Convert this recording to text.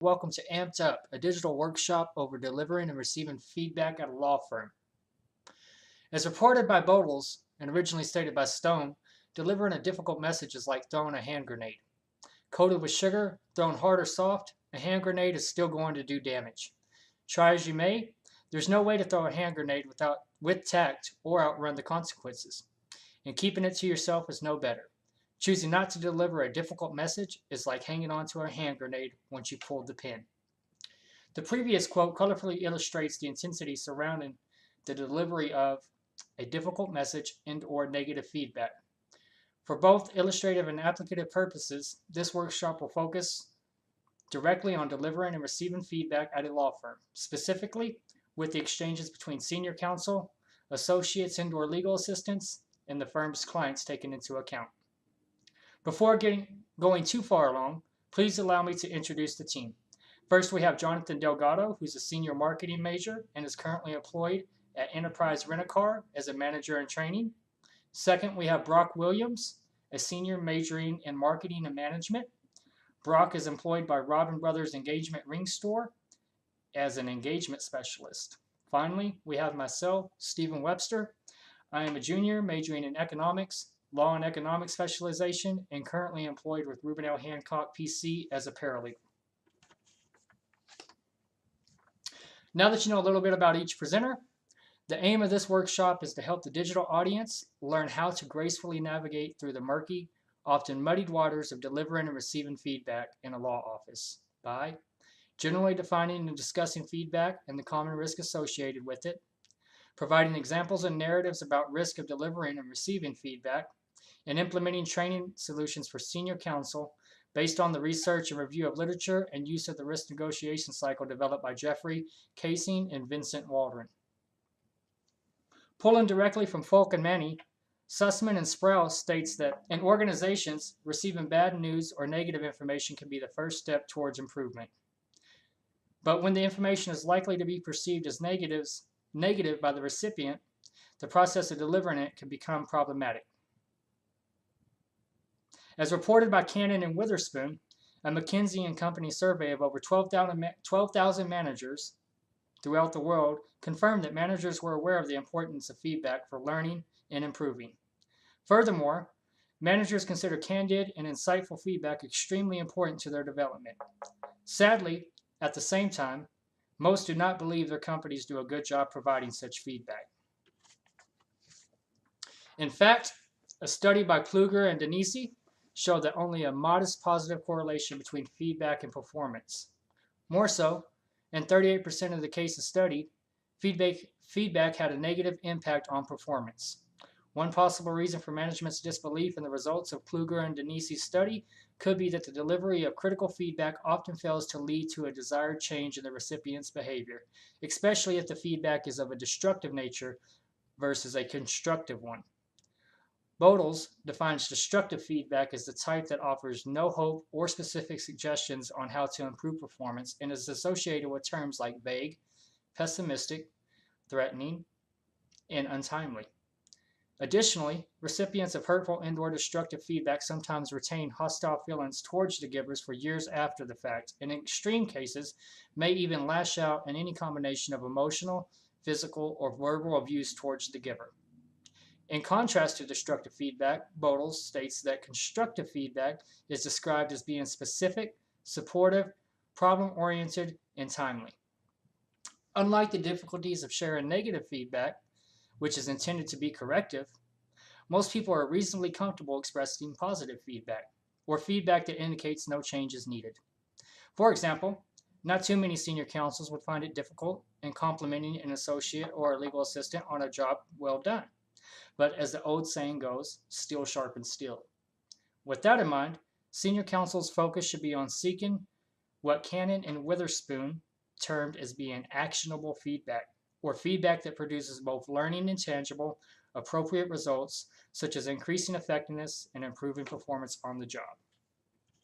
Welcome to Amped Up, a digital workshop over delivering and receiving feedback at a law firm. As reported by Bodles and originally stated by Stone, delivering a difficult message is like throwing a hand grenade. Coated with sugar, thrown hard or soft, a hand grenade is still going to do damage. Try as you may, there's no way to throw a hand grenade with tact or outrun the consequences. And keeping it to yourself is no better. Choosing not to deliver a difficult message is like hanging onto a hand grenade once you pulled the pin. The previous quote colorfully illustrates the intensity surrounding the delivery of a difficult message and/or negative feedback. For both illustrative and applicative purposes, this workshop will focus directly on delivering and receiving feedback at a law firm, specifically with the exchanges between senior counsel, associates and/or legal assistants, and the firm's clients taken into account. Before going too far along, please allow me to introduce the team. First, we have Jonathan Delgado, who's a senior marketing major and is currently employed at Enterprise Rent-A-Car as a manager in training. Second, we have Brock Williams, a senior majoring in marketing and management. Brock is employed by Robin Brothers Engagement Ring Store as an engagement specialist. Finally, we have myself, Stephen Webster. I am a junior majoring in economics, law and economics specialization, and currently employed with Reuben L. Hancock PC as a paralegal. Now that you know a little bit about each presenter, the aim of this workshop is to help the digital audience learn how to gracefully navigate through the murky, often muddied waters of delivering and receiving feedback in a law office by generally defining and discussing feedback and the common risk associated with it, providing examples and narratives about risk of delivering and receiving feedback, and implementing training solutions for senior counsel based on the research and review of literature and use of the risk negotiation cycle developed by Jeffrey Casing and Vincent Waldron. Pulling directly from Folk and Manny, Sussman and Sprouse states that in organizations, receiving bad news or negative information can be the first step towards improvement. But when the information is likely to be perceived as negative by the recipient, the process of delivering it can become problematic. As reported by Cannon and Witherspoon, a McKinsey & Company survey of over 12,000 managers throughout the world confirmed that managers were aware of the importance of feedback for learning and improving. Furthermore, managers consider candid and insightful feedback extremely important to their development. Sadly, at the same time, most do not believe their companies do a good job providing such feedback. In fact, a study by Kluger and Denisi showed that only a modest positive correlation between feedback and performance. More so, in 38% of the cases studied, feedback had a negative impact on performance. One possible reason for management's disbelief in the results of Kluger and Denisi's study could be that the delivery of critical feedback often fails to lead to a desired change in the recipient's behavior, especially if the feedback is of a destructive nature versus a constructive one. Bodles defines destructive feedback as the type that offers no hope or specific suggestions on how to improve performance and is associated with terms like vague, pessimistic, threatening, and untimely. Additionally, recipients of hurtful and/or destructive feedback sometimes retain hostile feelings towards the givers for years after the fact, and in extreme cases may even lash out in any combination of emotional, physical, or verbal abuse towards the giver. In contrast to destructive feedback, Bodles states that constructive feedback is described as being specific, supportive, problem-oriented, and timely. Unlike the difficulties of sharing negative feedback, which is intended to be corrective, most people are reasonably comfortable expressing positive feedback, or feedback that indicates no change is needed. For example, not too many senior counsels would find it difficult in complimenting an associate or a legal assistant on a job well done. But as the old saying goes, steel sharpens steel. With that in mind, senior counsel's focus should be on seeking what Cannon and Witherspoon termed as being actionable feedback, or feedback that produces both learning and tangible, appropriate results, such as increasing effectiveness and improving performance on the job.